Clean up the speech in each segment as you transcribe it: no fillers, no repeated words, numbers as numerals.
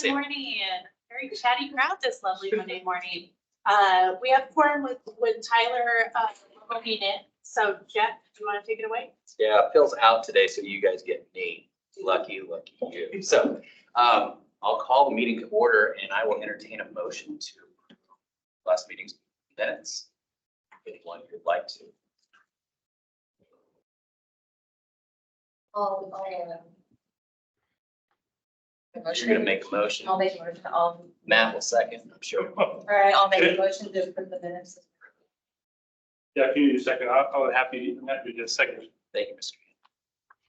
Good morning. Very chatty crowd this lovely Monday morning. We have quorum with Tyler voting in. So Jeff, do you want to take it away? Yeah, Phil's out today, so you guys get me. Lucky you. So I'll call the meeting to order and I will entertain a motion to last meeting's minutes. If anyone would like to. You're gonna make a motion. I'll make a motion. Matt will second, I'm sure. All right, I'll make a motion to approve the minutes. Yeah, can you do a second? I'll have you do just a second. Thank you, Mr.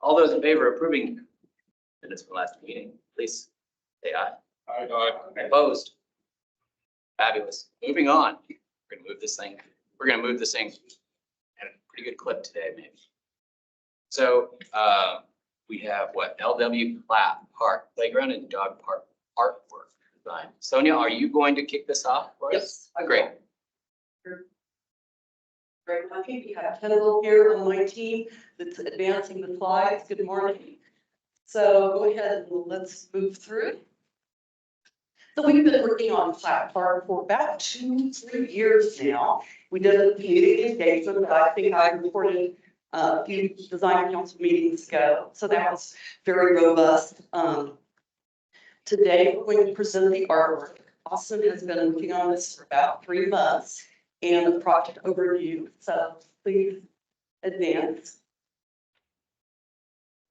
All those in favor of approving minutes from last meeting, please say aye. Aye. Opposed? Fabulous. Moving on. We're gonna move this thing at a pretty good clip today, maybe. So we have what? LW Park Playground and Dog Park artwork design. Sonia, are you going to kick this off for us? Yes. Great. Very lucky. We have Kendall here on my team that's advancing the slides. Good morning. So go ahead and let's move through. So we've been working on Flat Park for about 2-3 years now. We did a community engagement that I think I reported a few design council meetings ago. So that was very robust. Today, we're going to present the artwork. Austin has been working on this for about 3 months and a project overview. So please advance.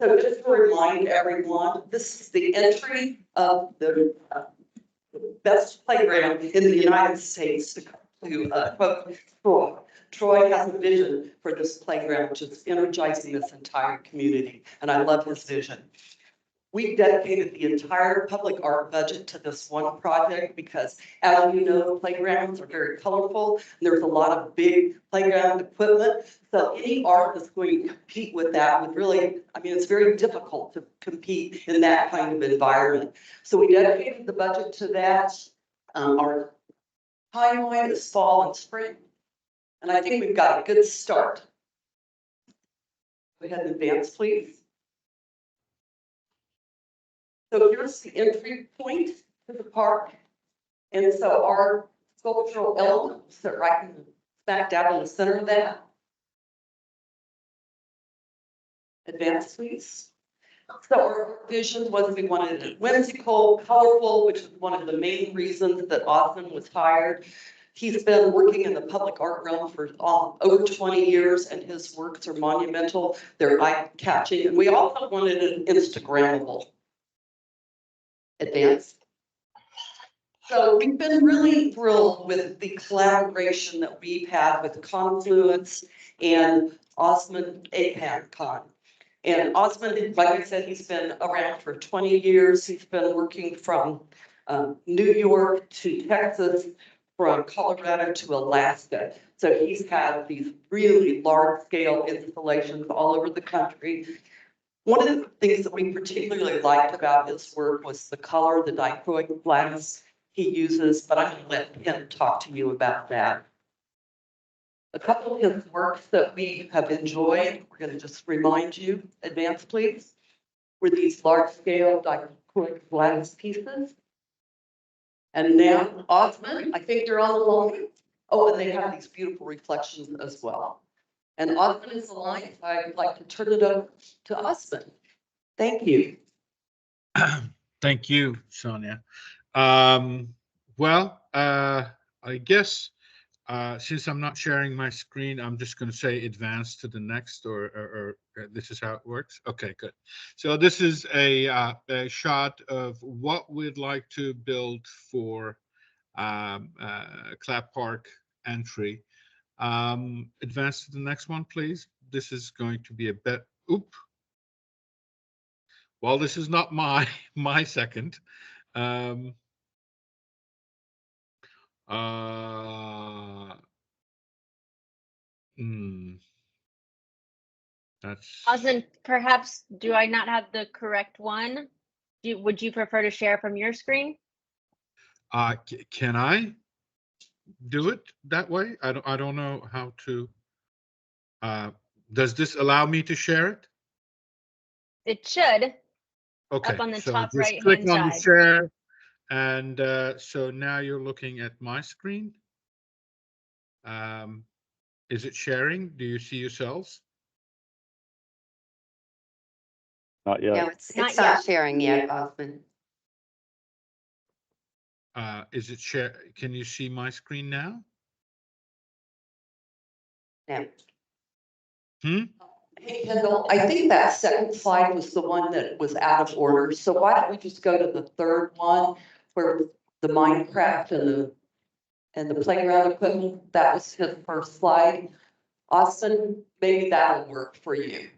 So just to remind everyone, this is the entry of the best playground in the United States to quote Troy. Troy has a vision for this playground, which is energizing this entire community, and I love his vision. We dedicated the entire public art budget to this one project because, as you know, playgrounds are very colorful. And there's a lot of big playground equipment. So any art that's going to compete with that would really, it's very difficult to compete in that kind of environment. So we dedicated the budget to that. Our timeline is fall and spring. And I think we've got a good start. Go ahead and advance, please. So here's the entry point to the park. And so our sculptural elements sit right smack dab in the center of that. Advance, please. So our vision was we wanted it whimsical, colorful, which is one of the main reasons that Austin was hired. He's been working in the public art realm for over 20 years, and his works are monumental. They're eye-catching, and we also wanted it Instagrammable. Advance. So we've been really thrilled with the collaboration that we've had with Confluence and Osmond APAN. And Osmond, like I said, he's been around for 20 years. He's been working from New York to Texas, from Colorado to Alaska. So he's had these really large scale installations all over the country. One of the things that we particularly liked about his work was the color, the dichroic glass he uses, but I'm going to let him talk to you about that. A couple of his works that we have enjoyed, we're going to just remind you, advance please, were these large scale dichroic glass pieces. And now Osmond, I think you're on the line. Oh, and they have these beautiful reflections as well. And Osmond is the line. I'd like to turn it over to Osmond. Thank you. Thank you, Sonia. I guess since I'm not sharing my screen, I'm just going to say advance to the next, or this is how it works. Okay, good. So this is a shot of what we'd like to build for Clap Park entry. Advance to the next one, please. This is going to be a bit. Well, this is not my second. That's Austin, perhaps do I not have the correct one? Would you prefer to share from your screen? Can I do it that way? I don't know how to. Does this allow me to share it? It should. Okay, Up on the so top just right click hand on the side. share, And so now you're looking at my screen. Is it sharing? Do you see yourselves? Not No, yet. it's Not not yet. sharing yet, Osmond. Is it share? Can you see my screen now? No. Hmm? Hey, Kendall, I think that second slide was the one that was out of order, so why don't we just go to the third one where the Minecraft and the playground equipment, that was his first slide. Austin, maybe that'll work for you.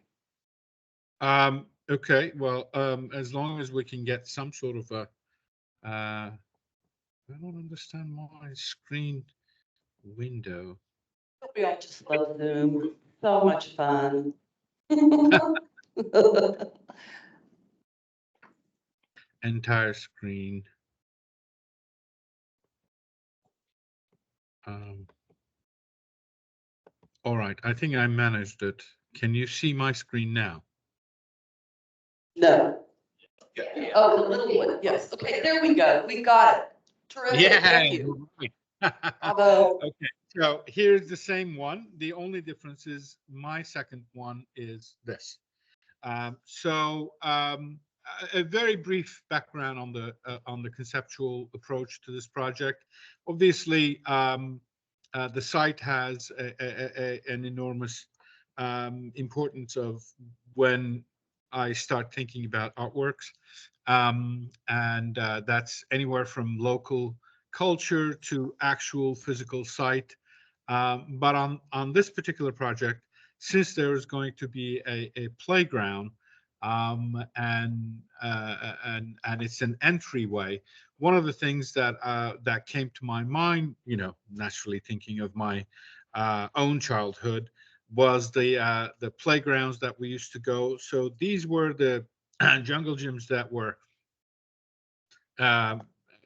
Okay, well, as long as we can get some sort of a, I don't understand my screen window. We all just love Zoom, so much fun. Entire screen. All right, I think I managed it. Can you see my screen now? No, Yeah. oh, the little one, yes, okay, there we go, we got it. Terrific, thank you. Bravo. Okay, so here's the same one. The only difference is my second one is this. A very brief background on the conceptual approach to this project. Obviously, the site has an enormous importance of when I start thinking about artworks, and that's anywhere from local culture to actual physical site. But on this particular project, since there is going to be a playground, and it's an entryway, one of the things that came to my mind, naturally thinking of my own childhood, was the playgrounds that we used to go. So these were the jungle gyms that were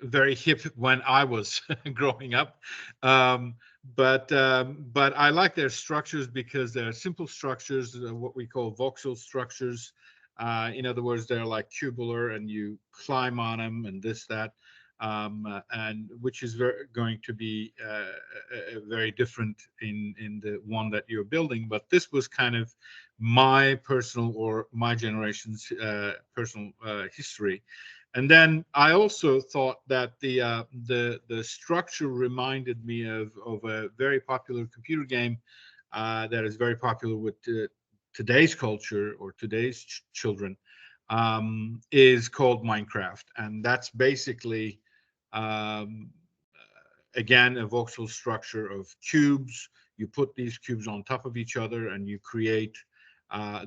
very hip when I was growing up. But I like their structures because they're simple structures, what we call voxel structures. In other words, they're like cubular, and you climb on them, and this, that, and which is going to be very different in the one that you're building. But this was kind of my personal, or my generation's personal history. And then I also thought that the structure reminded me of a very popular computer game that is very popular with today's culture, or today's children, is called Minecraft. And that's basically, um, again, a voxel structure of cubes. You put these cubes on top of each other, and you create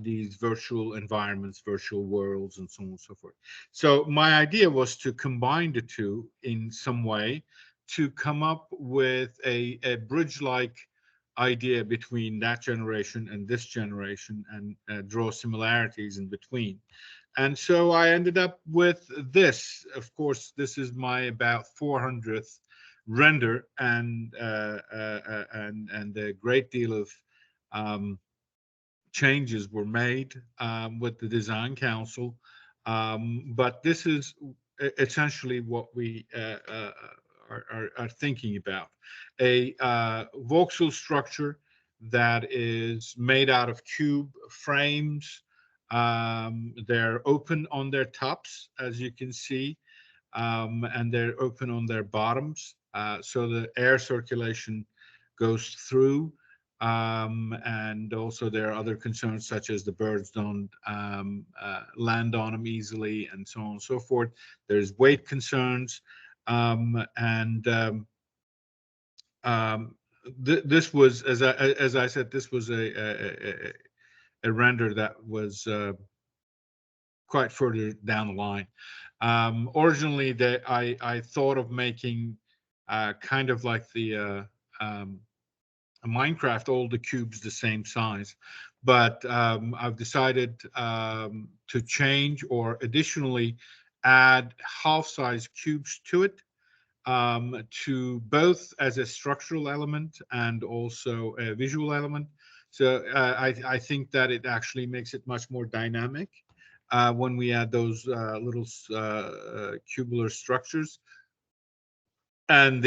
these virtual environments, virtual worlds, and so on and so forth. So my idea was to combine the two in some way to come up with a bridge-like idea between that generation and this generation, and draw similarities in between. And so I ended up with this. Of course, this is my about 400th render, and a great deal of changes were made with the design council. But this is essentially what we are thinking about: a voxel structure that is made out of cube frames. They're open on their tops, as you can see, and they're open on their bottoms, so the air circulation goes through. And also there are other concerns, such as the birds don't land on them easily, and so on and so forth. There's weight concerns, this was, as I said, this was a render that was quite further down the line. Originally, I thought of making kind of like the Minecraft, all the cubes the same size, but I've decided to change, or additionally add half-size cubes to it, to both as a structural element and also a visual element. So I think that it actually makes it much more dynamic. when we add those little cubular structures. And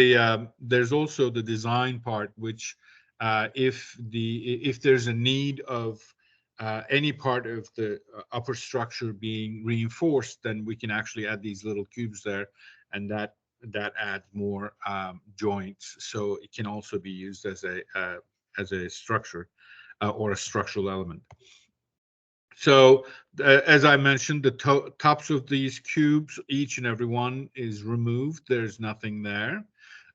there's also the design part, which if there's a need of any part of the upper structure being reinforced, then we can actually add these little cubes there, and that adds more joints. So it can also be used as a structure or a structural element. So as I mentioned, the tops of these cubes, each and every one is removed. There's nothing there.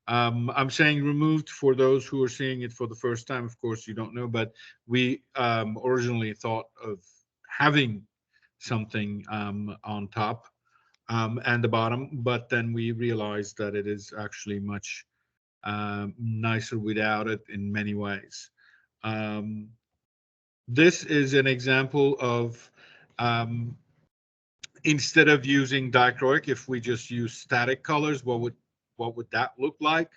I'm saying removed for those who are seeing it for the first time. Of course, you don't know, but we originally thought of having something on top and the bottom, but then we realized that it is actually much nicer without it in many ways. This is an example of instead of using dichroic, if we just use static colors, what would that look like?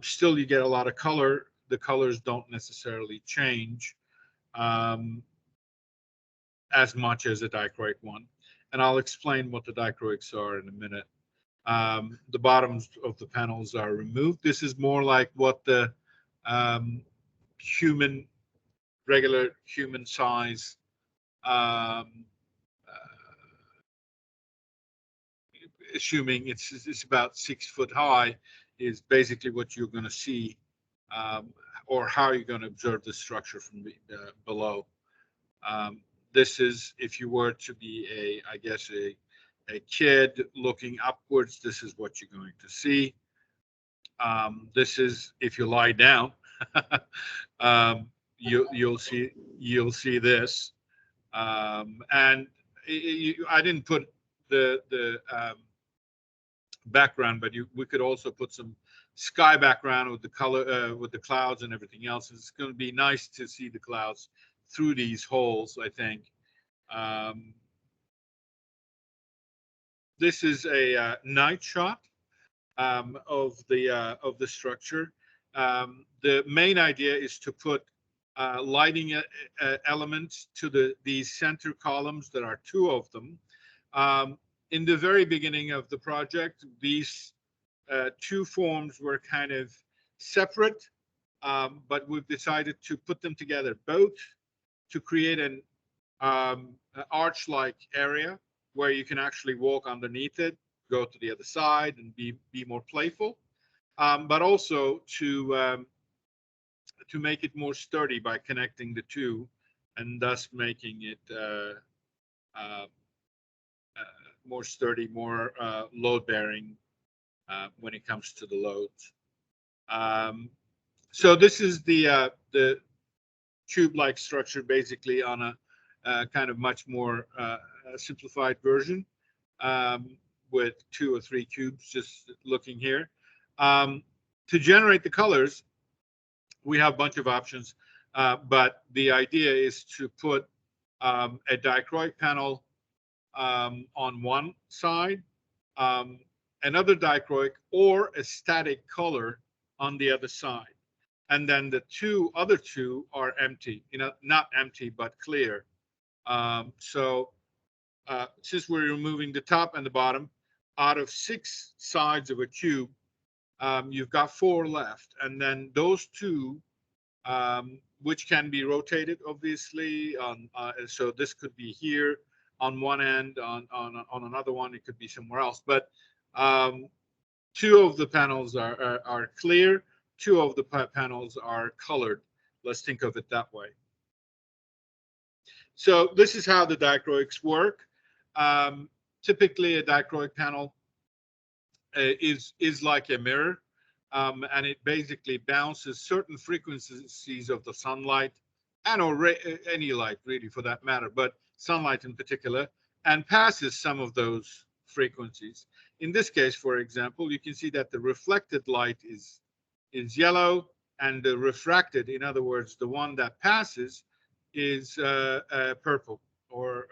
Still, you get a lot of color. The colors don't necessarily change as much as a dichroic one. And I'll explain what the dichroics are in a minute. The bottoms of the panels are removed. This is more like what the regular human size assuming it's about 6 foot high, is basically what you're going to see, or how you're going to observe the structure from below. This is, if you were to be I guess a kid looking upwards, this is what you're going to see. This is if you lie down, you'll see this, and I didn't put the background, but we could also put some sky background with the color with the clouds and everything else. It's going to be nice to see the clouds through these holes, I think. This is a night shot of the structure. The main idea is to put lighting elements to these center columns. There are 2 of them. In the very beginning of the project, these 2 forms were kind of separate, but we've decided to put them together, both to create an arch-like area where you can actually walk underneath it, go to the other side, and be more playful, but also to make it more sturdy by connecting the 2, and thus making it more sturdy, more load-bearing when it comes to the loads. So this is the tube-like structure, basically on a kind of much more simplified version, with 2 or 3 cubes. Just looking here, to generate the colors, we have a bunch of options, but the idea is to put a dichroic panel on one side, another dichroic or a static color on the other side, and then the other two are empty, not empty but clear. So since we're removing the top and the bottom, out of 6 sides of a cube, you've got 4 left, and then those 2, which can be rotated, obviously. So this could be here on one end, on another one it could be somewhere else. But 2 of the panels are clear, 2 of the panels are colored. Let's think of it that way. So this is how the dichroics work. Typically, a dichroic panel is like a mirror, and it basically bounces certain frequencies of the sunlight, and or any light really for that matter, but sunlight in particular, and passes some of those frequencies. In this case, for example, you can see that the reflected light is yellow, and the refracted, in other words, the one that passes, is purple, or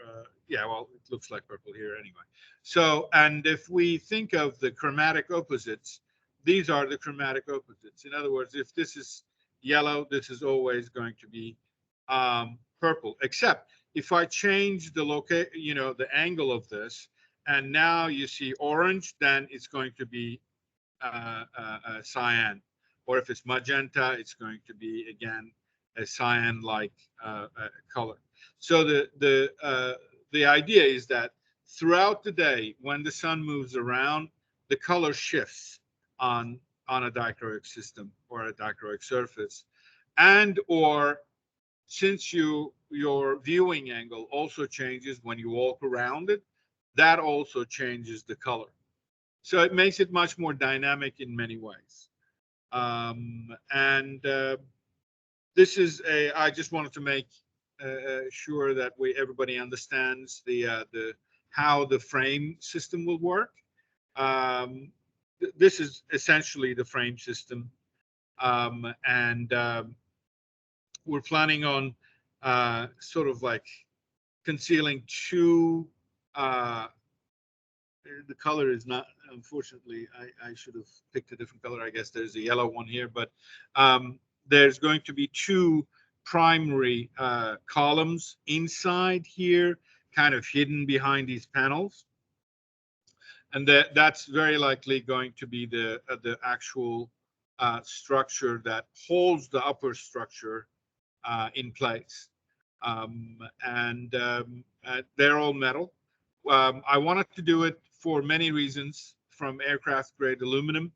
yeah, well, it looks like purple here anyway. So, and if we think of the chromatic opposites, these are the chromatic opposites. In other words, if this is yellow, this is always going to be purple, except if I change the the angle of this, and now you see orange, then it's going to be cyan. Or if it's magenta, it's going to be, again, a cyan-like color. So the idea is that throughout the day, when the sun moves around, the color shifts on a dichroic system or a dichroic surface. And or since your viewing angle also changes when you walk around it, that also changes the color. So it makes it much more dynamic in many ways. This is I just wanted to make sure that everybody understands how the frame system will work. This is essentially the frame system. We're planning on sort of like concealing two, the color is not, unfortunately, I should have picked a different color. I guess there's a yellow one here, but there's going to be two primary columns inside here, kind of hidden behind these panels. And that's very likely going to be the actual structure that holds the upper structure in place. They're all metal. I wanted to do it for many reasons, from aircraft grade aluminum,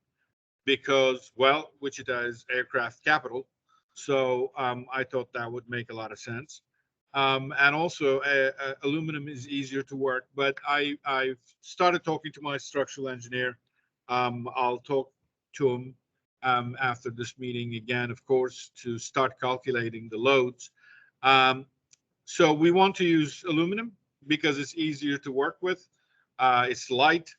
because, well, Wichita is aircraft capital. So I thought that would make a lot of sense. And also aluminum is easier to work, but I've started talking to my structural engineer. I'll talk to him after this meeting again, of course, to start calculating the loads. So we want to use aluminum because it's easier to work with. It's light,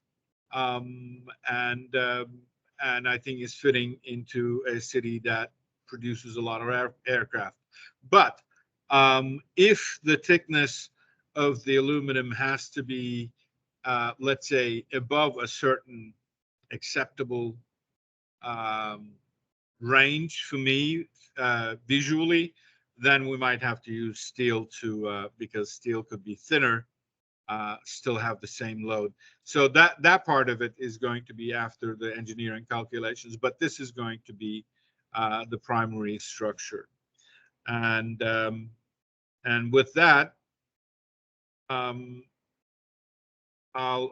and I think it's fitting into a city that produces a lot of aircraft. But if the thickness of the aluminum has to be, let's say, above a certain acceptable range for me visually, then we might have to use steel because steel could be thinner, still have the same load. So that part of it is going to be after the engineering calculations, but this is going to be the primary structure. And with that, I'll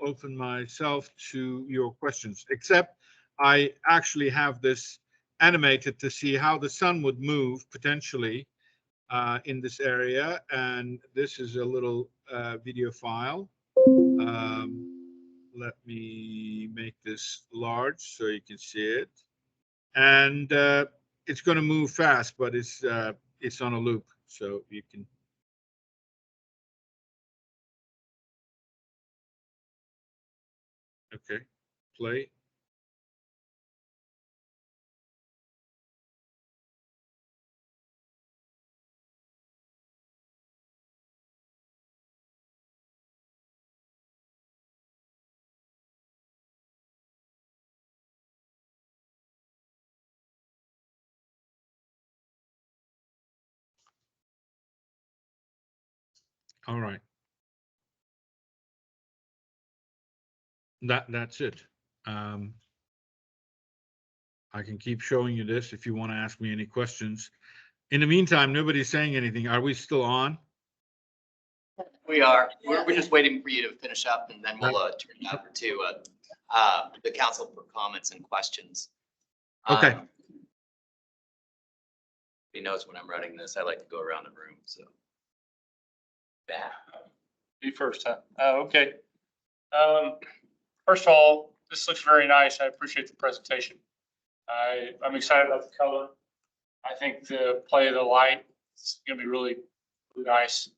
open myself to your questions, except I actually have this animated to see how the sun would move potentially in this area. And this is a little video file. Let me make this large so you can see it. And it's going to move fast, but it's on a loop, so you can. Okay, play. All right. That's it. I can keep showing you this if you want to ask me any questions. In the meantime, nobody's saying anything. Are we still on? We are. We're just waiting for you to finish up, and then we'll turn it over to the council for comments and questions. Okay. He knows when I'm running this. I like to go around the room, so. Yeah. Be first, huh? Okay. First of all, this looks very nice. I appreciate the presentation. I'm excited about the color. I think the play of the light is going to be really, really nice.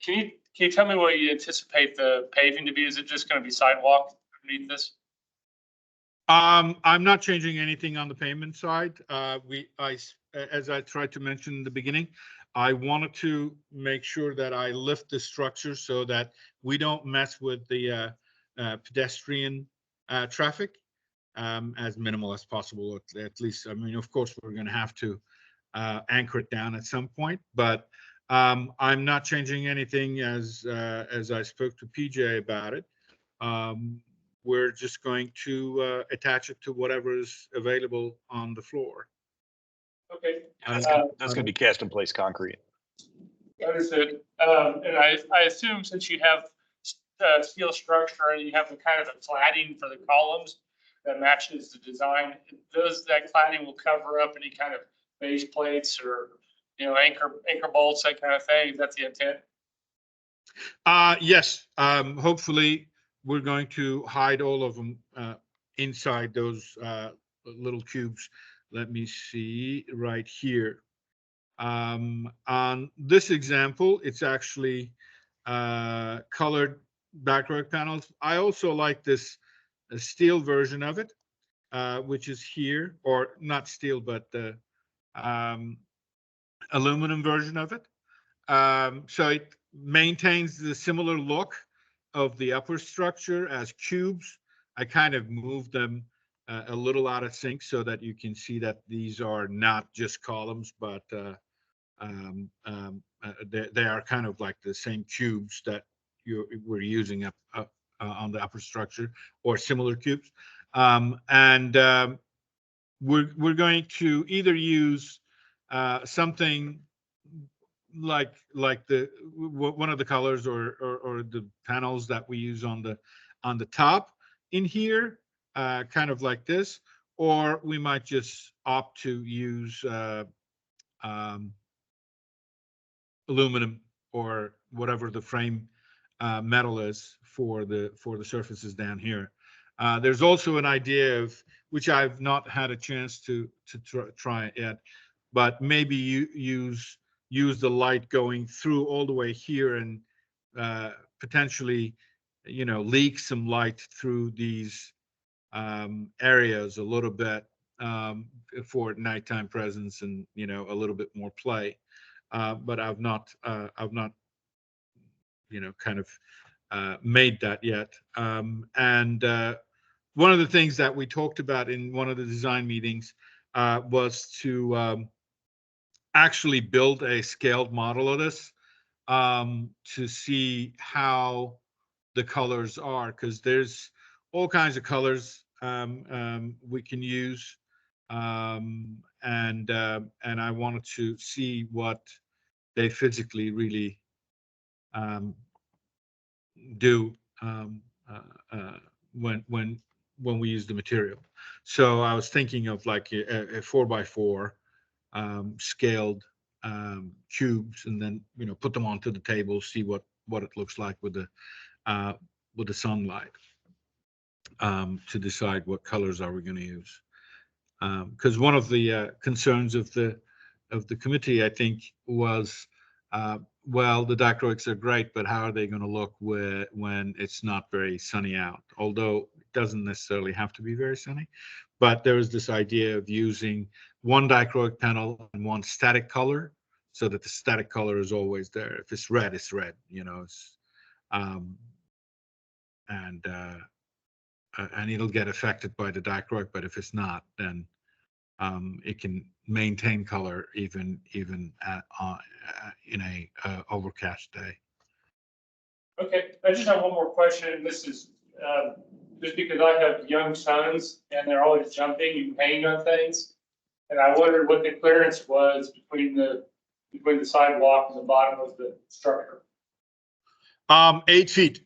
Can you tell me what you anticipate the paving to be? Is it just going to be sidewalk underneath this? I'm not changing anything on the payment side. As I tried to mention in the beginning, I wanted to make sure that I lift the structure so that we don't mess with the pedestrian traffic as minimal as possible. At least, I mean, of course, we're going to have to anchor it down at some point, but I'm not changing anything as I spoke to PJ about it. We're just going to attach it to whatever is available on the floor. Okay. That's gonna be cast in place concrete. Understood. And I assume since you have steel structure and you have the kind of the cladding for the columns that matches the design, that cladding will cover up any kind of base plates or, anchor bolts, that kind of thing. That's the intent. Yes, hopefully we're going to hide all of them inside those little cubes. Let me see right here. On this example, it's actually colored backrow panels. I also like this steel version of it, which is here, or not steel, but the aluminum version of it. So it maintains the similar look of the upper structure as cubes. I kind of moved them a little out of sync so that you can see that these are not just columns, but they are kind of like the same cubes that we're using up on the upper structure, or similar cubes. We're going to either use something like one of the colors or the panels that we use on the top in here, kind of like this, or we might just opt to use aluminum or whatever the frame metal is for the surfaces down here. There's also an idea of, which I've not had a chance to try it yet, but maybe you use the light going through all the way here and potentially, leak some light through these areas a little bit for nighttime presence and, a little bit more play. But I've not, kind of made that yet. One of the things that we talked about in one of the design meetings was to actually build a scaled model of this to see how the colors are, because there's all kinds of colors we can use. And I wanted to see what they physically really do when we use the material. So I was thinking of like a 4x4 scaled cubes, and then put them onto the table, see what it looks like with the sunlight, to decide what colors are we going to use. Because one of the concerns of the committee, I think, was well, the dichroics are great, but how are they going to look when it's not very sunny out? Although it doesn't necessarily have to be very sunny, but there was this idea of using one dichroic panel and one static color, so that the static color is always there. If it's red, it's red, and it'll get affected by the dichroic. But if it's not, then it can maintain color even in a overcast day. Okay, I just have one more question. This is just because I have young sons and they're always jumping and hanging on things. And I wondered what the clearance was between the sidewalk and the bottom of the structure. 8 feet.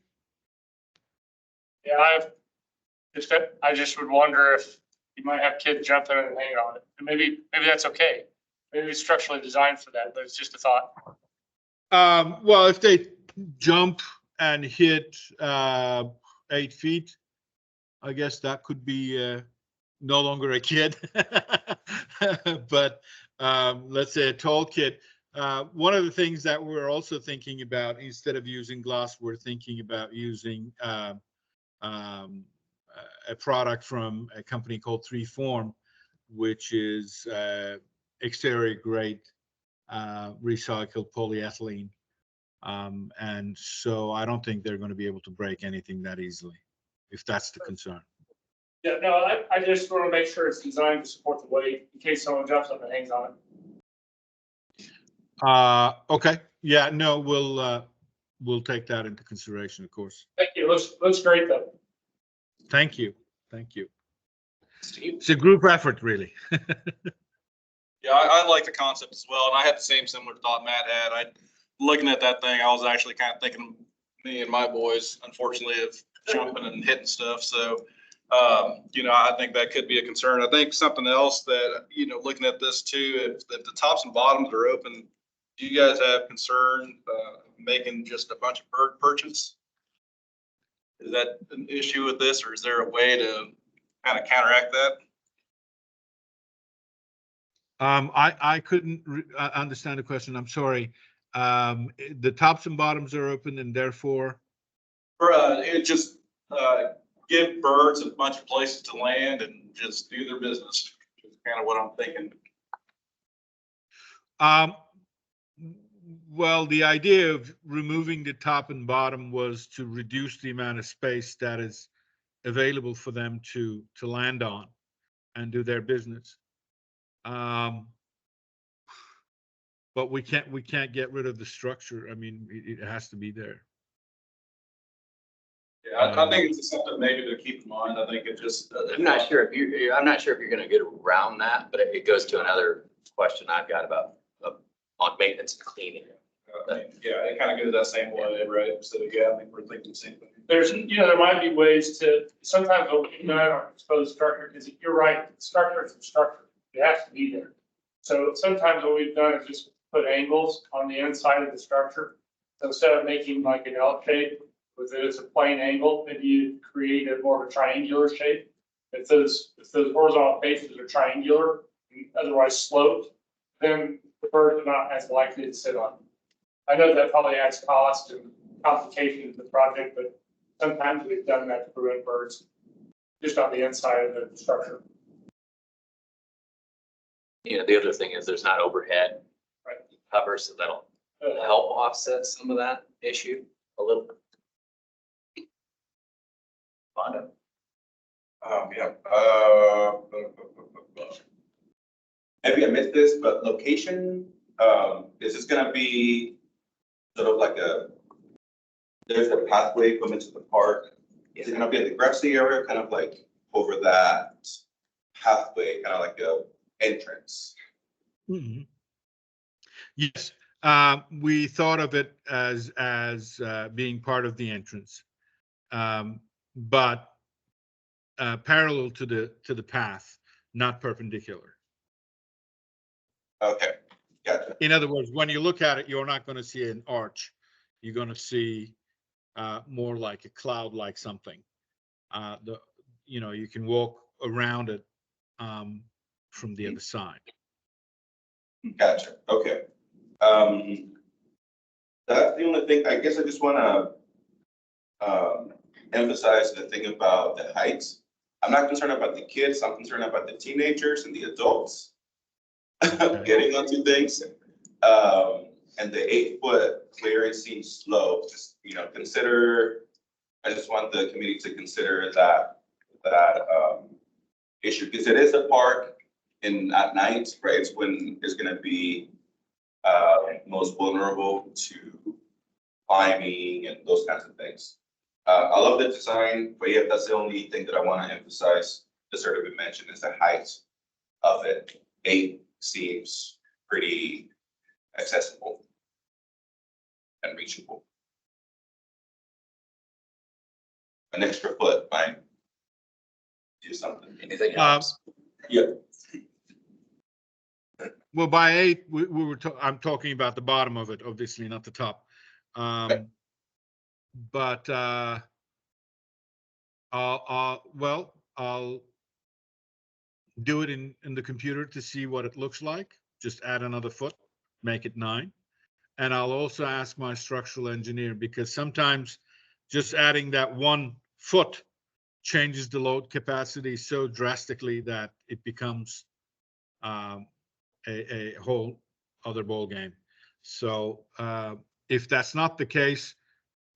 Yeah, I just would wonder if you might have kids jumping and hanging on it. And maybe that's okay. Maybe it's structurally designed for that, but it's just a thought. Well, if they jump and hit 8 feet, I guess that could be no longer a kid. But let's say a tall kid. One of the things that we're also thinking about, instead of using glass, we're thinking about using a product from a company called 3Form, which is exterior grade recycled polyethylene. And so I don't think they're going to be able to break anything that easily, if that's the concern. Yeah, no, I just want to make sure it's designed to support the weight in case someone jumps up and hangs on it. Okay, yeah, no, we'll take that into consideration, of course. Thank you. Looks great though. Thank you, thank you. Steve? It's a group effort, really. Yeah, I like the concept as well, and I had the same similar thought Matt had. Looking at that thing, I was actually kind of thinking me and my boys, unfortunately, of jumping and hitting stuff. So, I think that could be a concern. I think something else that, looking at this too, if the tops and bottoms are open, do you guys have concern making just a bunch of bird perches? Is that an issue with this, or is there a way to kind of counteract that? I couldn't understand the question. I'm sorry. The tops and bottoms are open and therefore, It just give birds a bunch of places to land and just do their business. Is kind of what I'm thinking. well, the idea of removing the top and bottom was to reduce the amount of space that is available for them to land on and do their business. But we can't get rid of the structure. I mean, it has to be there. Yeah, I think it's something maybe to keep in mind. I think it just. I'm not sure if you're gonna get around that, but it goes to another question I've got about on maintenance and cleaning. Yeah, it kind of goes that same way, right? So yeah, I think we're thinking the same thing. There might be ways to, sometimes, I don't expose structure, because you're right, structure is structure. It has to be there. So sometimes what we've done is just put angles on the inside of the structure. So instead of making like an L shape, with it as a plain angle, maybe you create a more of a triangular shape. If those horizontal faces are triangular, and otherwise sloped, then the birds are not as likely to sit on them. I know that probably adds cost and complication to the project, but sometimes we've done that to prevent birds just on the inside of the structure. The other thing is there's not overhead cover, so that'll help offset some of that issue a little. Mondo. Yeah. Maybe I missed this, but location, is this gonna be sort of like there's a pathway coming to the park? Is it gonna be in the grassy area, kind of like over that pathway, kind of like a entrance? Mm-hmm. Yes, we thought of it as being part of the entrance, but parallel to the path, not perpendicular. Okay, gotcha. In other words, when you look at it, you're not going to see an arch. You're going to see more like a cloud-like something. You can walk around it from the other side. Gotcha. Okay. That's the only thing. I guess I just want to emphasize the thing about the heights. I'm not concerned about the kids. I'm concerned about the teenagers and the adults getting onto things. And the 8-foot clearance seems slow. Just consider. I just want the committee to consider that issue, because it is a park. At night, right, it's when it's going to be most vulnerable to climbing and those kinds of things. I love the design, but yeah, that's the only thing that I want to emphasize. Just sort of mention is the height of it. 8 seems pretty accessible and reachable. An extra foot might do something. Anything else? Yeah. Well, by 8, I'm talking about the bottom of it, obviously, not the top. But I'll do it in the computer to see what it looks like. Just add another foot, make it 9. And I'll also ask my structural engineer, because sometimes just adding that 1 foot changes the load capacity so drastically that it becomes a whole other ball game. So if that's not the case,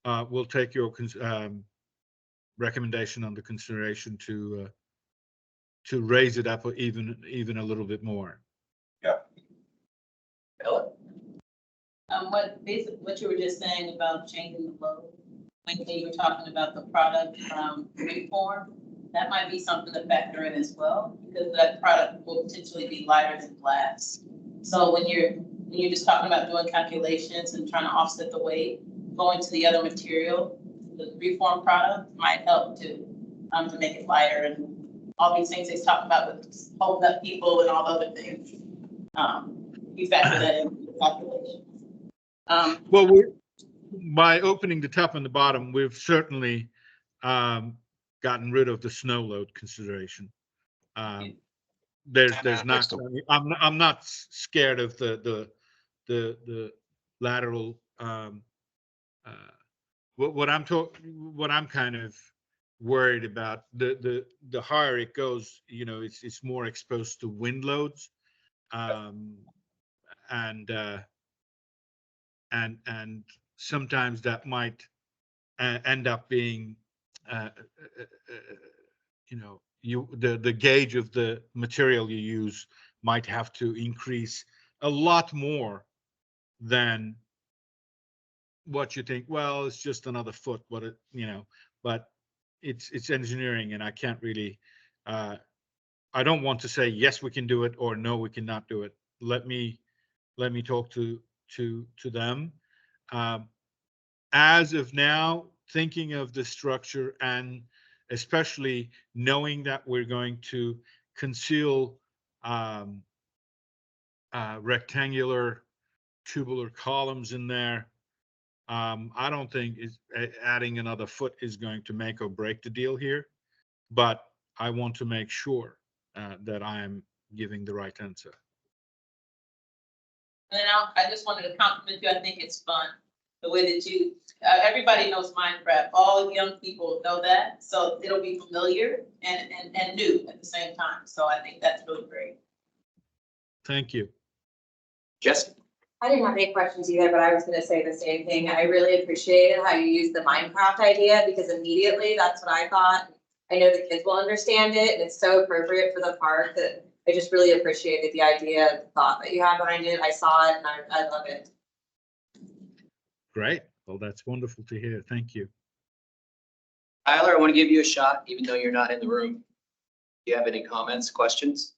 we'll take your recommendation under consideration to raise it up even a little bit more. Yeah. Ellen? What you were just saying about changing the load, when you were talking about the product, reform, that might be something to factor in as well, because that product will potentially be lighter than glass. So when you're just talking about doing calculations and trying to offset the weight, going to the other material, the reform product might help to make it lighter and all these things they talk about with holding up people and all the other things. You factor that in the calculation. Well, by opening the top and the bottom, we've certainly gotten rid of the snow load consideration. There's not. I'm not scared of the lateral. What I'm kind of worried about, the higher it goes, you know, it's more exposed to wind loads, and sometimes that might end up being, you know, the gauge of the material you use might have to increase a lot more than what you think. Well, it's just another foot, but it, you know, but it's engineering, and I can't really. I don't want to say yes we can do it or no we cannot do it. Let me talk to them. As of now, thinking of the structure and especially knowing that we're going to conceal rectangular tubular columns in there, I don't think adding another foot is going to make or break the deal here, but I want to make sure that I am giving the right answer. And then I just wanted to compliment you. I think it's fun. The way that you, everybody knows Minecraft. All the young people know that. So it'll be familiar and new at the same time. So I think that's really great. Thank you. Jesse? I didn't have any questions either, but I was gonna say the same thing. I really appreciated how you used the Minecraft idea because immediately that's what I thought. I know the kids will understand it and it's so appropriate for the park that I just really appreciated the idea, the thought that you had behind it. I saw it and I love it. Great. Well, that's wonderful to hear. Thank you. Tyler, I want to give you a shot, even though you're not in the room. Do you have any comments, questions?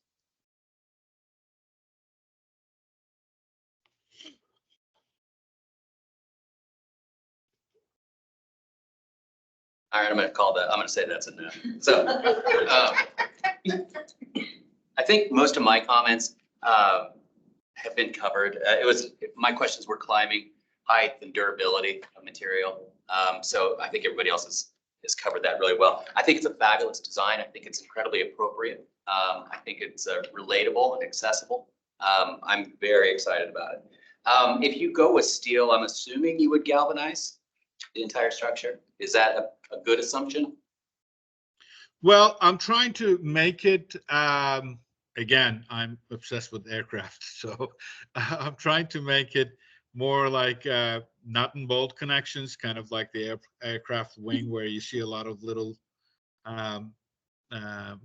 All right, I'm going to call that. I'm going to say that's a no. So I think most of my comments have been covered. My questions were climbing, height, and durability of material. So I think everybody else has covered that really well. I think it's a fabulous design. I think it's incredibly appropriate. I think it's relatable and accessible. I'm very excited about it. If you go with steel, I'm assuming you would galvanize the entire structure. Is that a good assumption? Well, I'm trying to make it, again, I'm obsessed with aircraft, so I'm trying to make it more like nut and bolt connections, kind of like the aircraft wing, where you see a lot of little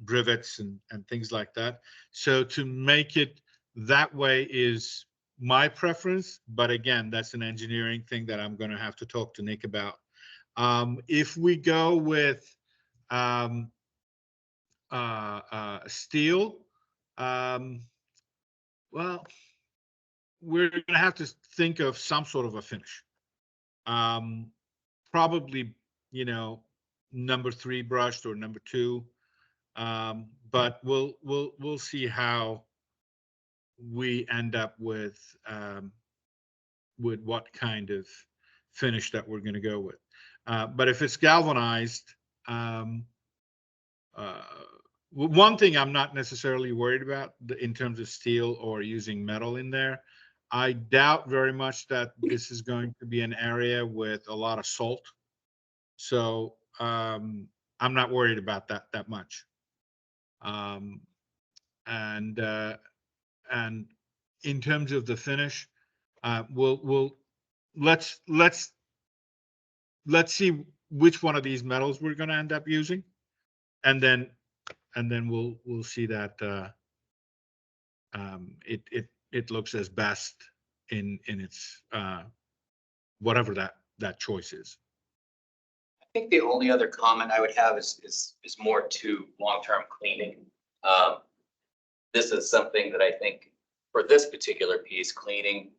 rivets and things like that. So to make it that way is my preference, but again, that's an engineering thing that I'm going to have to talk to Nick about. If we go with steel, well, we're going to have to think of some sort of a finish. Probably, you know, number 3 brushed or number 2, but we'll see how we end up with what kind of finish that we're going to go with. But if it's galvanized, one thing I'm not necessarily worried about in terms of steel or using metal in there. I doubt very much that this is going to be an area with a lot of salt. So I'm not worried about that much. And in terms of the finish, let's see which one of these metals we're going to end up using, and then we'll see that it looks as best in its whatever that choice is. I think the only other comment I would have is more to long-term cleaning. This is something that I think for this particular piece, cleaning,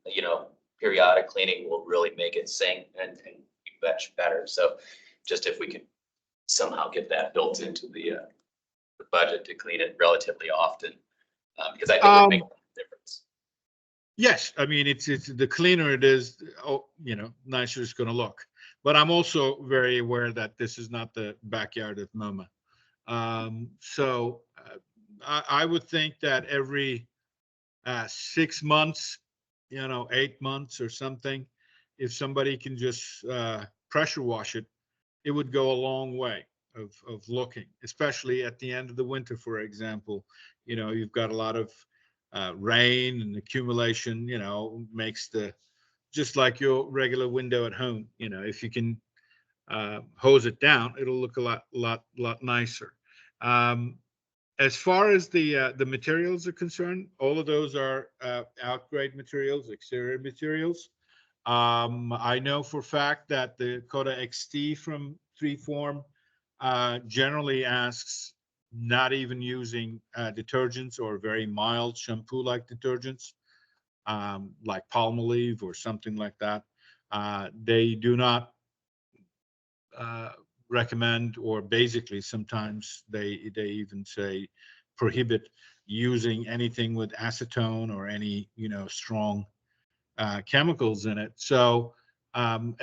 periodic cleaning will really make it sing and be much better. So just if we could somehow get that built into the budget to clean it relatively often, because I think it makes a difference. Yes, I mean, it's the cleaner it is, nicer it's going to look. But I'm also very aware that this is not the backyard of MoMA. So I would think that every 6 months, 8 months or something, if somebody can just pressure wash it, it would go a long way of looking, especially at the end of the winter, for example. You've got a lot of rain and accumulation, makes just like your regular window at home, if you can hose it down, it'll look a lot nicer. As far as the materials are concerned, all of those are outgrade materials, exterior materials. I know for a fact that the Coda XT from 3Form generally asks not even using detergents or very mild shampoo-like detergents, like Palmolive or something like that. They do not recommend, or basically sometimes they even say prohibit using anything with acetone or any strong chemicals in it. So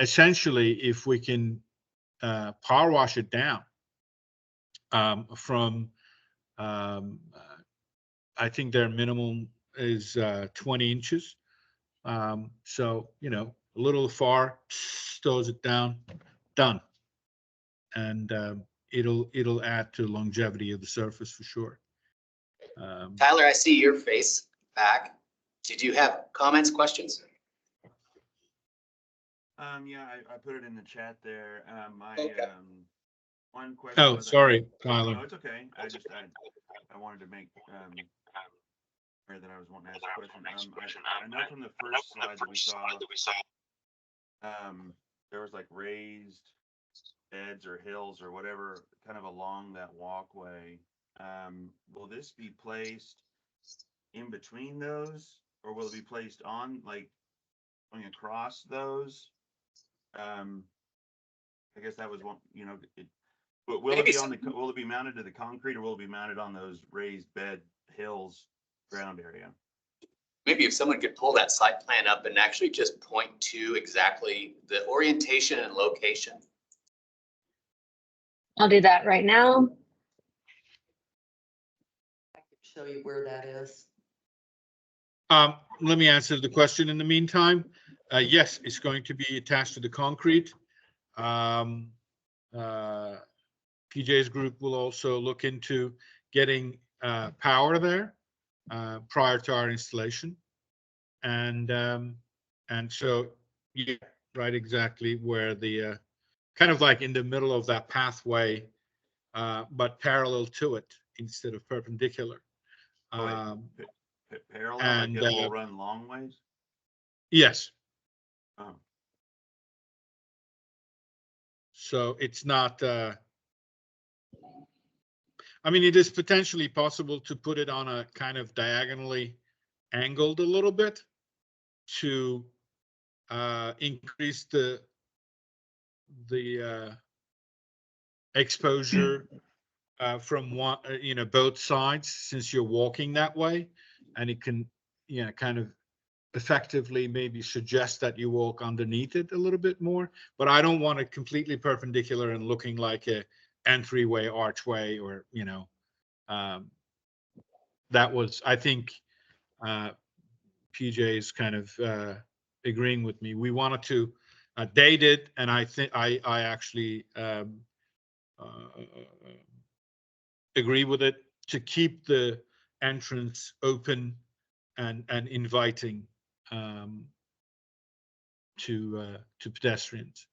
essentially, if we can power wash it down from I think their minimum is 20 inches. So a little far, stows it down, done. And it'll add to longevity of the surface for sure. Tyler, I see your face back. Did you have comments, questions? Yeah, I put it in the chat there. Okay. One question. Oh, sorry, Tyler. No, it's okay. I wanted to make clear that I was wanting to ask a question. I know from the first slide that we saw, there was like raised beds or hills or whatever kind of along that walkway. Will this be placed in between those, or will it be placed on, like, going across those? I guess that was one, but will it be will it be mounted to the concrete, or will it be mounted on those raised bed hills ground area? Maybe if someone could pull that site plan up and actually just point to exactly the orientation and location. I'll do that right now. I can show you where that is. Let me answer the question in the meantime. Yes, it's going to be attached to the concrete. PJ's group will also look into getting power there prior to our installation. And so, yeah, right exactly where the kind of like in the middle of that pathway, but parallel to it instead of perpendicular. Parallel, and, like it will run long ways? Yes. Oh. So it's not, I mean, it is potentially possible to put it on a kind of diagonally angled a little bit to increase the exposure from one, both sides, since you're walking that way, and it can, kind of effectively maybe suggest that you walk underneath it a little bit more. But I don't want it completely perpendicular and looking like a entryway archway, or that was, I think, PJ is kind of agreeing with me. We wanted to date it, and I think I actually agree with it, to keep the entrance open and inviting to pedestrians.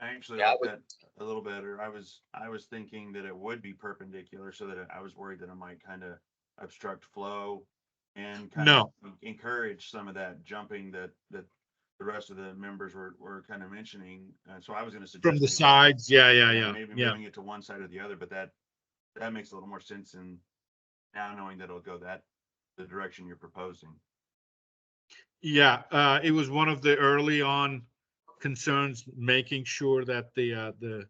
I actually like that a little better. I was thinking that it would be perpendicular, so that I was worried that it might kind of obstruct flow and kind No. of encourage some of that jumping that the rest of the members were kind of mentioning. So I was going to suggest From the maybe, sides, yeah. maybe Yeah. moving it to one side or the other, but that makes a little more sense in now knowing that it'll go the direction you're proposing. Yeah, it was one of the early on concerns, making sure that the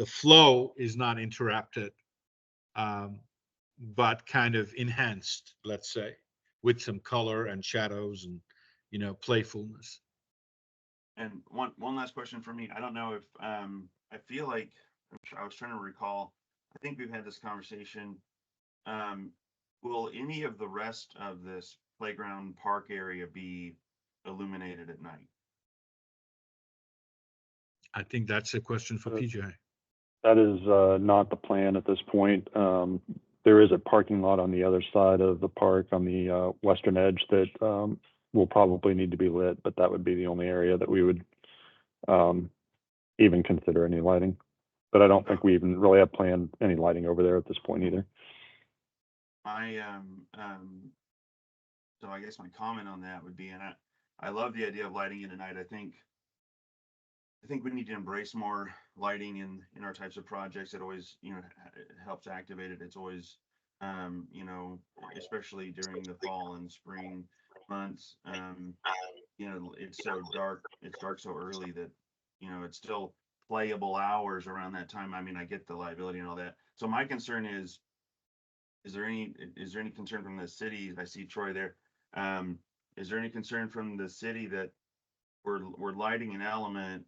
flow is not interrupted, but kind of enhanced, let's say, with some color and shadows and, playfulness. And one last question for me. I don't know if I feel like I was trying to recall. I think we've had this conversation. Will any of the rest of this playground park area be illuminated at night? I think that's a question for PJ. That is not the plan at this point. There is a parking lot on the other side of the park on the western edge that will probably need to be lit, but that would be the only area that we would even consider any lighting. But I don't think we even really have planned any lighting over there at this point either. So I guess my comment on that would be, and I love the idea of lighting it at night. I think we need to embrace more lighting in our types of projects. It always, it helps activate it. It's always, especially during the fall and spring months, it's so dark. It's dark so early that, it's still playable hours around that time. I mean, I get the liability and all that. So my concern is there any concern from the city? I see Troy there. Is there any concern from the city that we're lighting an element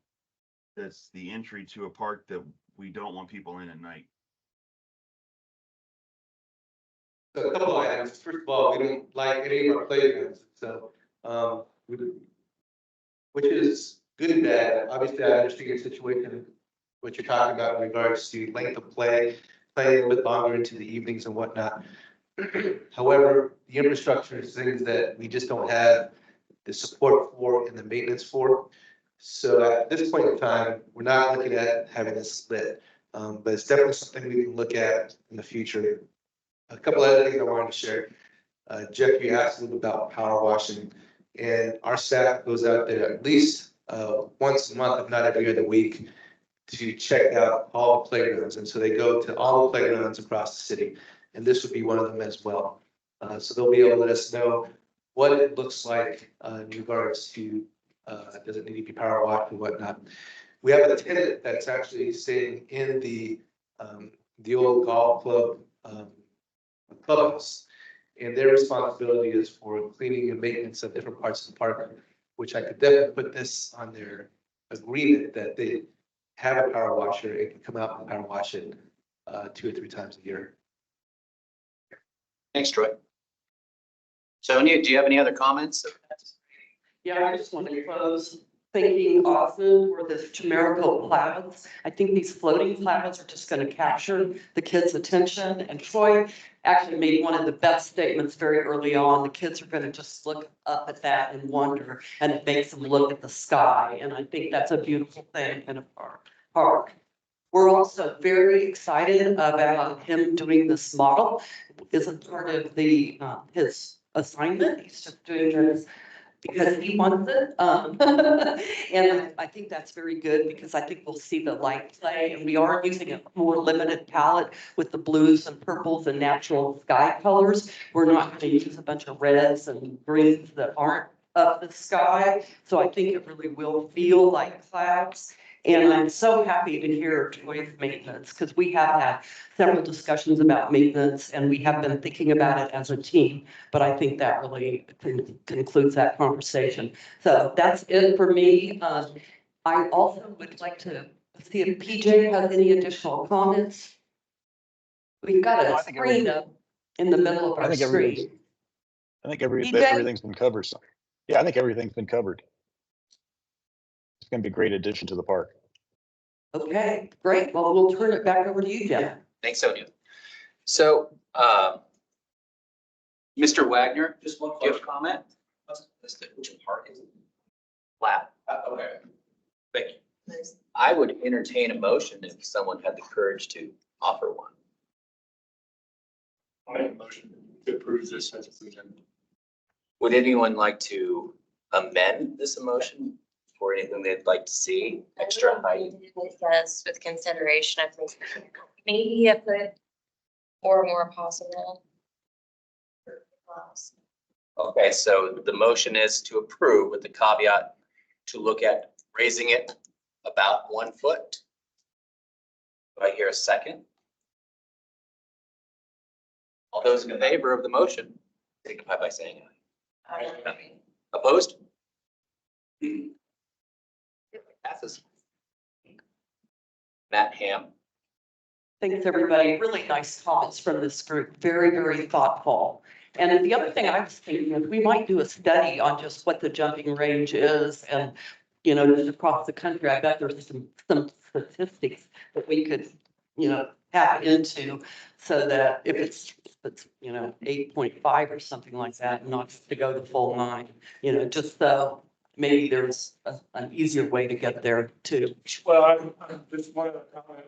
that's the entry to a park that we don't want people in at night? So a couple of items. First of all, we don't like any of our playgrounds, so, which is good and bad. Obviously, I understand your situation, what you're talking about in regards to length of play, playing a little bit longer into the evenings and whatnot. However, the infrastructure is things that we just don't have the support for and the maintenance for. So at this point in time, we're not looking at having this split, but it's definitely something we can look at in the future. A couple other things I wanted to share. Jeff, you asked a little about power washing, and our staff goes out there at least once a month, if not every other week, to check out all the playgrounds. And so they go to all the playgrounds across the city, and this would be one of them as well. So they'll be able to let us know what it looks like in regards to does it need to be power washed and whatnot. We have a tenant that's actually staying in the old golf club clubhouse, and their responsibility is for cleaning and maintenance of different parts of the park, which I could definitely put this on their agreement that they have a power washer and can come out and power wash it 2 or 3 times a year. Thanks, Troy. Sonia, do you have any other comments? Yeah, I just want to close thanking Austin for this chimerical clouds. I think these floating clouds are just going to capture the kids' attention. And Troy actually made one of the best statements very early on. The kids are going to just look up at that and wonder, and it makes them look at the sky. And I think that's a beautiful thing in a park. We're also very excited about him doing this model. Isn't part of the his assignment. He's just doing this because he wants it. And I think that's very good because I think we'll see the light play, and we are using a more limited palette with the blues and purples and natural sky colors. We're not going to use a bunch of reds and greens that aren't of the sky. So I think it really will feel like clouds. And I'm so happy to hear Troy's maintenance, because we have had several discussions about maintenance and we have been thinking about it as a team, but I think that really concludes that conversation. So that's it for me. I also would like to see if PJ has any additional comments. We've got a screen up in the middle of our screen. I think everything's been covered. Yeah, I think everything's been covered. It's going to be a great addition to the park. Okay, great. Well, we'll turn it back over to you, Jim. Thanks, Sonia. So, Mr. Wagner, do you have a comment? Which park is it? Lab. Okay. Thank you. I would entertain a motion if someone had the courage to offer one. I'll make a motion to approve this as presented. Would anyone like to amend this motion for anything they'd like to see extra height? Yes, with consideration of maybe a foot or more possible. Okay, so the motion is to approve with the caveat to look at raising it about 1 foot. Do I hear a second? All those in favor of the motion, signify by saying aye. Opposed? Passes. Matt Ham. Thanks, everybody. Really nice comments from this group. Very, very thoughtful. And the other thing I was thinking is we might do a study on just what the jumping range is and, you know, just across the country. I bet there's some statistics that we could, you know, tap into so that if it's, you know, 8.5 or something like that, not to go the full 9, you know, just so maybe there's an easier way to get there too. Well, I just wanted to comment.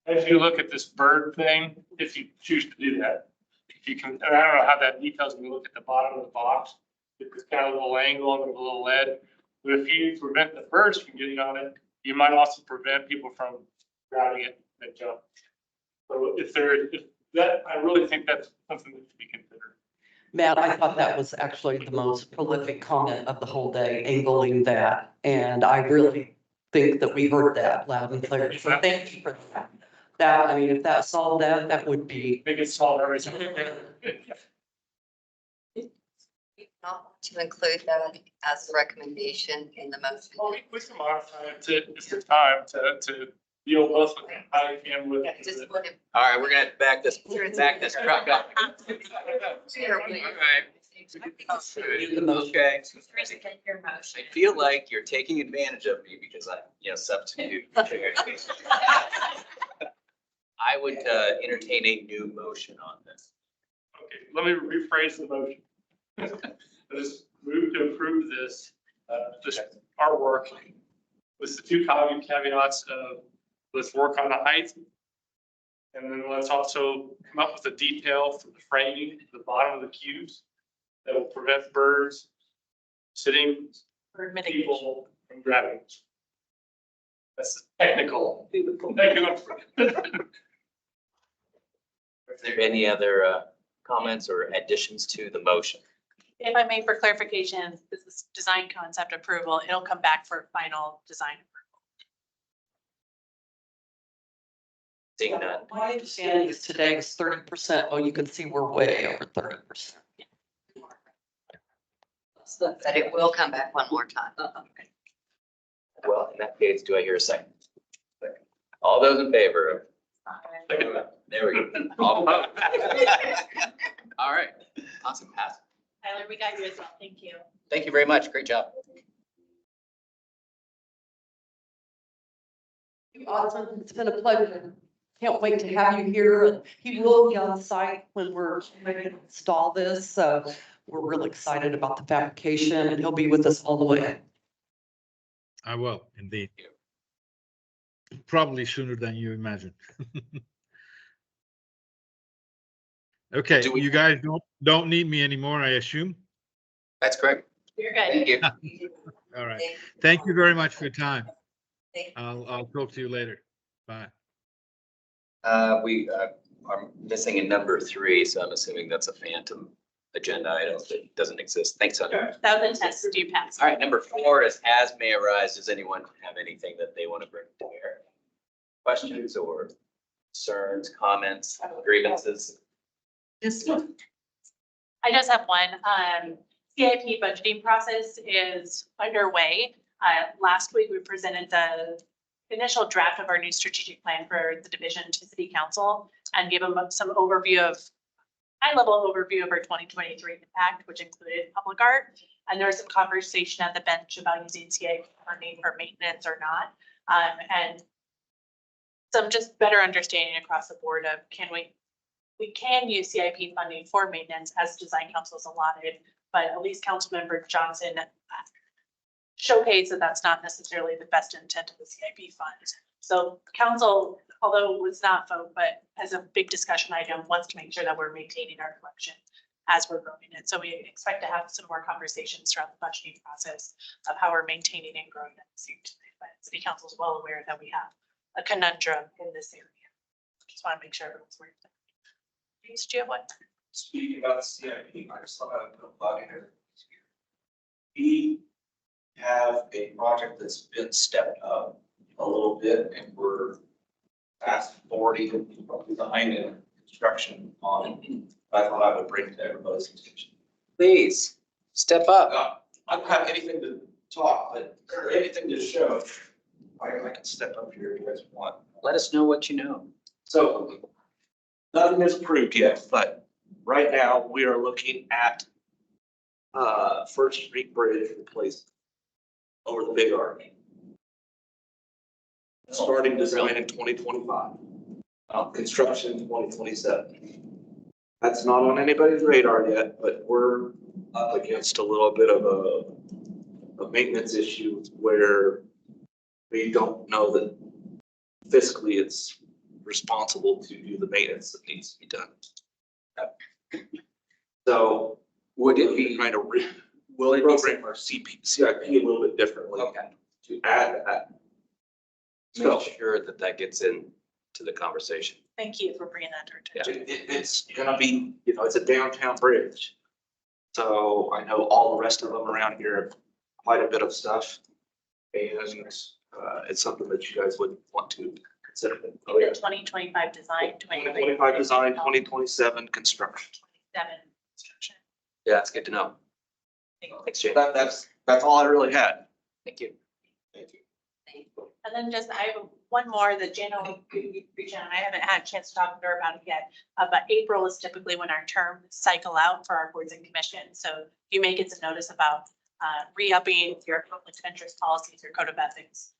As you look at this bird thing, if you choose to do that, if you can, and I don't know how that details when you look at the bottom of the box, it's kind of a little angle and a little lead. But if you prevent the birds from getting on it, you might also prevent people from grabbing it and jump. So if that, I really think that's something that should be considered. Matt, I thought that was actually the most prolific comment of the whole day, angling that. And I really think that we heard that loud and clear. So thank you for that. That, I mean, if that solved that, that would be. Make it solve everything. Not want to include that as a recommendation in the motion. Well, we can modify it to, it's the time to deal both with I and with. Just put it. All right, we're gonna back this truck up. Okay. I feel like you're taking advantage of me because I'm, you know, substitute. I would entertain a new motion on this. Okay, let me rephrase the motion. Let's move to approve this artwork with the 2 caveats of let's work on the height. And then let's also come up with a detail for the framing, the bottom of the cubes that will prevent birds sitting people from grabbing. That's technical. Thank you. Is there any other comments or additions to the motion? If I may, for clarification, this is design concept approval. It'll come back for final design approval. Seeing none. My understanding is today is 30%. Oh, you can see we're way over 30%. But it will come back one more time. Well, in that case, do I hear a second? All those in favor of? There we go. All right, awesome, pass. Tyler, we got you as well. Thank you. Thank you very much. Great job. Awesome. It's been a pleasure. Can't wait to have you here. And he will be on site when we're ready to install this. So we're really excited about the fabrication and he'll be with us all the way. I will, indeed. Probably sooner than you imagine. Okay, Do we- you guys don't need me anymore, I assume? That's correct. You're good. Thank you. All right. Thank you very much for your time. Thank you. I'll talk to you later. Bye. We are missing a number 3, so I'm assuming that's a phantom agenda item that doesn't exist. Thanks, Sonia. That was a test. You passed. All right, number 4 is as may arise. Does anyone have anything that they want to bring to bear? Questions or concerns, comments, grievances? This one. I just have one. CIP budgeting process is underway. Last week, we presented the initial draft of our new strategic plan for the division to city council and gave them some overview of high-level overview of our 2023 impact, which included public art. And there was some conversation at the bench about using CIP funding for maintenance or not. And some just better understanding across the board of we can use CIP funding for maintenance as design council is allotted, but at least Councilmember Johnson showcased that that's not necessarily the best intent of the CIP funds. So council although it was not vote, but as a big discussion item, wants to make sure that we're maintaining our collection as we're growing it. So we expect to have some more conversations throughout the budgeting process of how we're maintaining and growing that seat. But city council is well aware that we have a conundrum in this area. Just want to make sure everyone's aware of that. Please, do you have one? Speaking about the CIP, I just thought I would put a plug in here. We have a project that's been stepped up a little bit, and we're fast forwarding design and construction on it. I thought I would bring to everybody's attention. Please, step up. I don't have anything to talk, but or anything to show. I can step up here if you guys want. Let us know what you know. So nothing is approved yet, but right now we are looking at First Street Bridge replacement over the Big Arc. Starting design in 2025. Construction in 2027. That's not on anybody's radar yet, but we're up against a little bit of a maintenance issue where we don't know that fiscally it's responsible to do the maintenance that needs to be done. So Would it be, trying to will it program our CIP a little bit differently to add that. be, make sure that that gets into the conversation? Thank you for bringing that to our attention. It's gonna be, it's a downtown bridge. So I know all the rest of them around here have quite a bit of stuff. And it's something that you guys would want to consider. Oh, yeah. 2025 design, 2025 design, 2027 construction. 27 construction. Yeah, it's good to know. Thanks, Jay. That's all I really had. Thank you. Thank you. And then just, I have one more that Jana will reach out, and I haven't had a chance to talk to her about it yet. But April is typically when our terms cycle out for our boards and commissions. So you may get some notice about re-upping your conflict of interest policies, your code of ethics,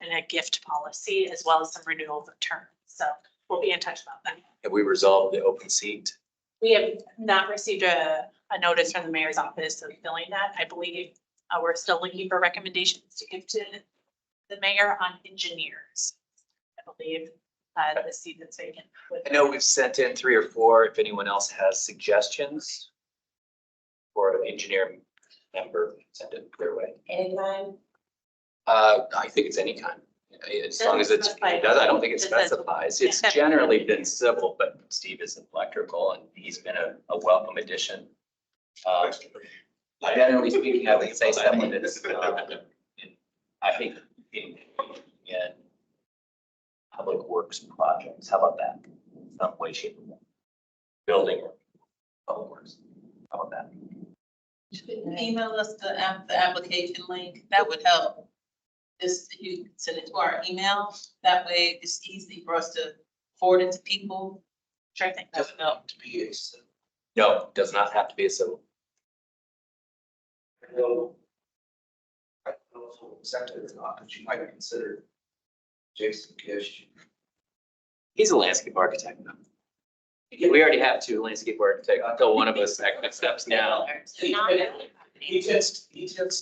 and a gift policy, as well as some renewals of terms. So we'll be in touch about that. Have we resolved the open seat? We have not received a notice from the mayor's office of filling that. I believe we're still looking for recommendations to give to the mayor on engineers. I believe the seat that's vacant. I know we've sent in 3 or 4. If anyone else has suggestions for an engineer member, send it their way. Anytime. I think it's any kind. As long as it's, I don't think it specifies. It's generally been civil, but Steve is electrical and he's been a welcome addition. Generally speaking, I would say someone that's, I think in public works projects, how about that? Some way, shape, or form. Building or public works. How about that? Email us the application link. That would help. Just you send it to our email. That way it's easy for us to forward it to people. Sure thing. That would help to be No, it does not have to be a civil. I don't know if we'll accept it or not, but you might consider Jason Gish. He's a landscape architect though. We already have 2 landscape architects until one of us steps down. He tends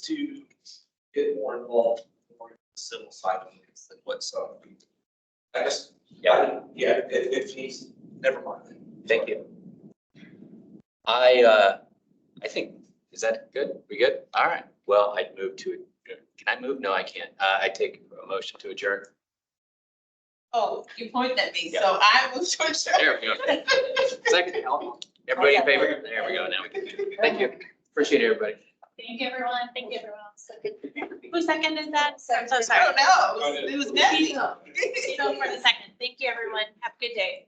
to get more involved more in the civil side of things than what's I just, if he's, never mind. Thank you. I think, is that good? We good? All right. Well, I'd move to, can I move? No, I can't. I take a motion to adjourn. Oh, you pointed at me, Yeah. so I was trying to. There we go. Second, everybody in favor? There we go now. Thank you. Appreciate it, everybody. Thank you, everyone. Thank you, everyone. Who seconded that? I'm so I sorry. don't know. It was messy. So for the second, thank you, everyone. Have a good day.